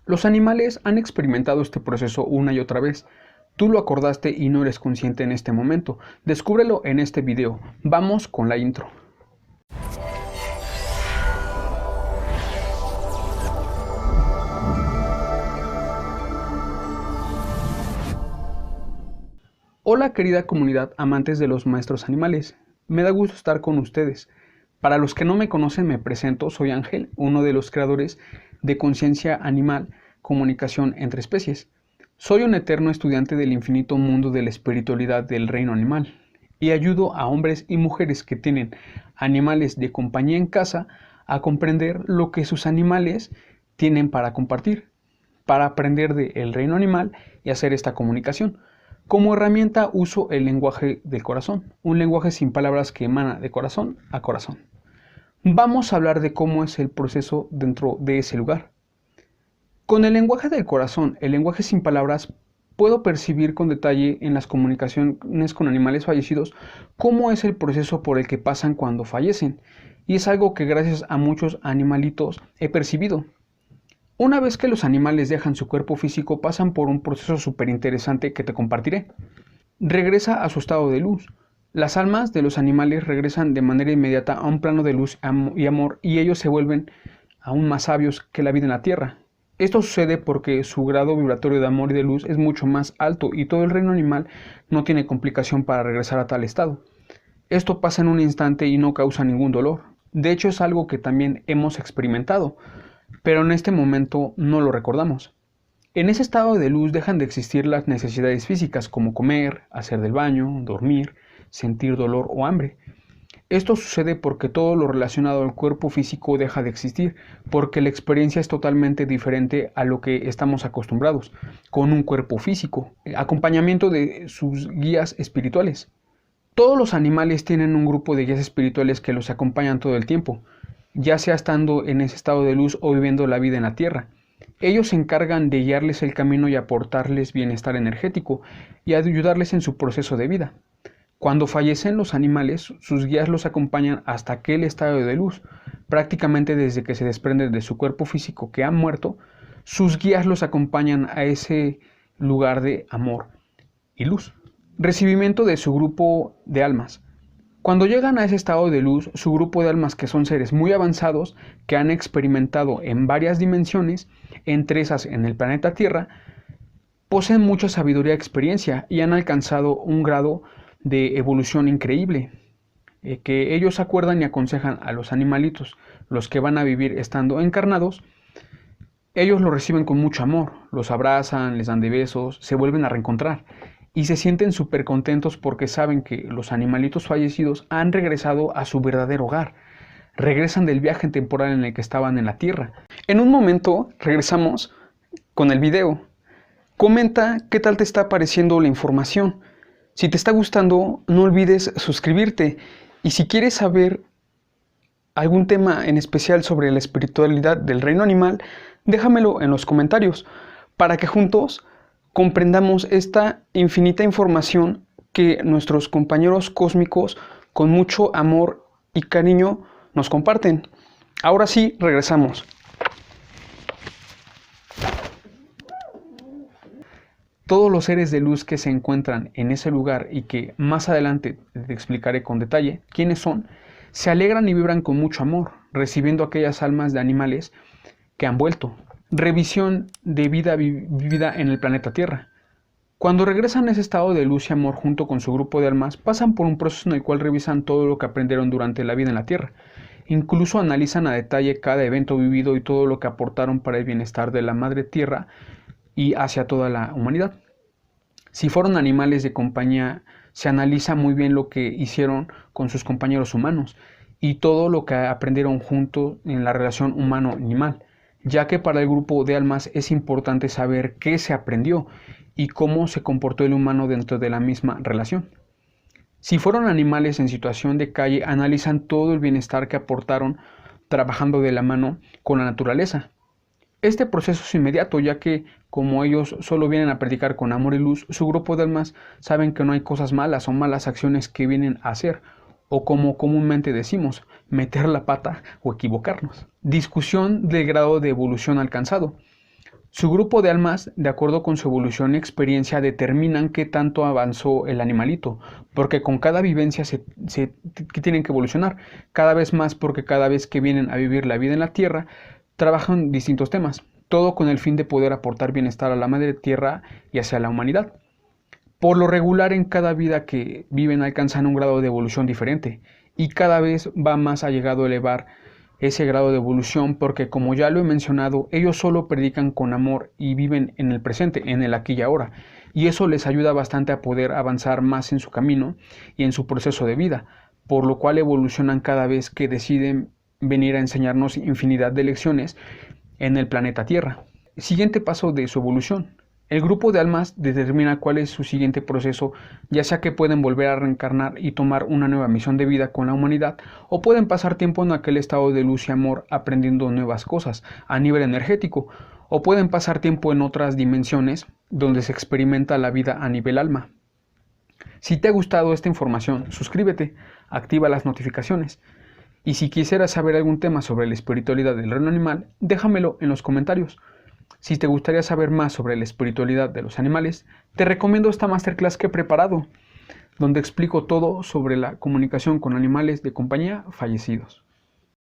Los animales han experimentado este proceso una y otra vez. Tú lo acordaste y no eres consciente en este momento. Descúbrelo en este video. Vamos con la intro. Hola querida comunidad amantes de los maestros animales. Me da gusto estar con ustedes. Para los que no me conocen me presento, soy Ángel, uno de los creadores de Conciencia Animal, Comunicación entre Especies. Soy un eterno estudiante del infinito mundo de la espiritualidad del reino animal y ayudo a hombres y mujeres que tienen animales de compañía en casa a comprender lo que sus animales tienen para compartir, para aprender del reino animal y hacer esta comunicación. Como herramienta uso el lenguaje del corazón, un lenguaje sin palabras que emana de corazón a corazón. Vamos a hablar de cómo es el proceso dentro de ese lugar. Con el lenguaje del corazón, el lenguaje sin palabras, puedo percibir con detalle en las comunicaciones con animales fallecidos cómo es el proceso por el que pasan cuando fallecen. Y es algo que gracias a muchos animalitos he percibido. Una vez que los animales dejan su cuerpo físico, pasan por un proceso súper interesante que te compartiré. Regresa a su estado de luz. Las almas de los animales regresan de manera inmediata a un plano de luz y amor y ellos se vuelven aún más sabios que la vida en la tierra. Esto sucede porque su grado vibratorio de amor y de luz es mucho más alto y todo el reino animal no tiene complicación para regresar a tal estado. Esto pasa en un instante y no causa ningún dolor. De hecho es algo que también hemos experimentado, pero en este momento no lo recordamos. En ese estado de luz dejan de existir las necesidades físicas como comer, hacer del baño, dormir, sentir dolor o hambre. Esto sucede porque todo lo relacionado al cuerpo físico deja de existir, porque la experiencia es totalmente diferente a lo que estamos acostumbrados, con un cuerpo físico, acompañamiento de sus guías espirituales. Todos los animales tienen un grupo de guías espirituales que los acompañan todo el tiempo, ya sea estando en ese estado de luz o viviendo la vida en la tierra. Ellos se encargan de guiarles el camino y aportarles bienestar energético y ayudarles en su proceso de vida. Cuando fallecen los animales, sus guías los acompañan hasta aquel estado de luz. Prácticamente desde que se desprenden de su cuerpo físico que han muerto, sus guías los acompañan a ese lugar de amor y luz. Recibimiento de su grupo de almas. Cuando llegan a ese estado de luz, su grupo de almas, que son seres muy avanzados, que han experimentado en varias dimensiones, entre esas en el planeta Tierra, poseen mucha sabiduría y experiencia y han alcanzado un grado de evolución increíble, que ellos acuerdan y aconsejan a los animalitos, los que van a vivir estando encarnados. Ellos lo reciben con mucho amor, los abrazan, les dan de besos, se vuelven a reencontrar. Y se sienten súper contentos porque saben que los animalitos fallecidos han regresado a su verdadero hogar. Regresan del viaje temporal en el que estaban en la Tierra. En un momento regresamos con el video. Comenta qué tal te está pareciendo la información. Si te está gustando, no olvides suscribirte. Y si quieres saber algún tema en especial sobre la espiritualidad del reino animal, déjamelo en los comentarios para que juntos comprendamos esta infinita información que nuestros compañeros cósmicos con mucho amor y cariño nos comparten. Ahora sí, regresamos. Todos los seres de luz que se encuentran en ese lugar y que más adelante te explicaré con detalle quiénes son, se alegran y vibran con mucho amor, recibiendo aquellas almas de animales que han vuelto. Revisión de vida vivida en el planeta Tierra. Cuando regresan a ese estado de luz y amor junto con su grupo de almas, pasan por un proceso en el cual revisan todo lo que aprendieron durante la vida en la Tierra. Incluso analizan a detalle cada evento vivido y todo lo que aportaron para el bienestar de la Madre Tierra y hacia toda la humanidad. Si fueron animales de compañía, se analiza muy bien lo que hicieron con sus compañeros humanos y todo lo que aprendieron juntos en la relación humano-animal, ya que para el grupo de almas es importante saber qué se aprendió y cómo se comportó el humano dentro de la misma relación. Si fueron animales en situación de calle, analizan todo el bienestar que aportaron trabajando de la mano con la naturaleza. Este proceso es inmediato, ya que como ellos solo vienen a predicar con amor y luz, su grupo de almas saben que no hay cosas malas o malas acciones que vienen a hacer, o como comúnmente decimos, meter la pata o equivocarnos. Discusión del grado de evolución alcanzado. Su grupo de almas, de acuerdo con su evolución y experiencia, determinan qué tanto avanzó el animalito, porque con cada vivencia que tienen que evolucionar, cada vez más, porque cada vez que vienen a vivir la vida en la Tierra, trabajan distintos temas, todo con el fin de poder aportar bienestar a la Madre Tierra y hacia la humanidad. Por lo regular, en cada vida que viven alcanzan un grado de evolución diferente, y cada vez va más allegado a elevar ese grado de evolución porque, como ya lo he mencionado, ellos solo predican con amor y viven en el presente, en el aquí y ahora, y eso les ayuda bastante a poder avanzar más en su camino y en su proceso de vida, por lo cual evolucionan cada vez que deciden venir a enseñarnos infinidad de lecciones en el planeta Tierra. Siguiente paso de su evolución. El grupo de almas determina cuál es su siguiente proceso, ya sea que pueden volver a reencarnar y tomar una nueva misión de vida con la humanidad, o pueden pasar tiempo en aquel estado de luz y amor aprendiendo nuevas cosas a nivel energético, o pueden pasar tiempo en otras dimensiones donde se experimenta la vida a nivel alma. Si te ha gustado esta información, suscríbete, activa las notificaciones. Y si quisieras saber algún tema sobre la espiritualidad del reino animal, déjamelo en los comentarios. Si te gustaría saber más sobre la espiritualidad de los animales, te recomiendo esta masterclass que he preparado, donde explico todo sobre la comunicación con animales de compañía fallecidos.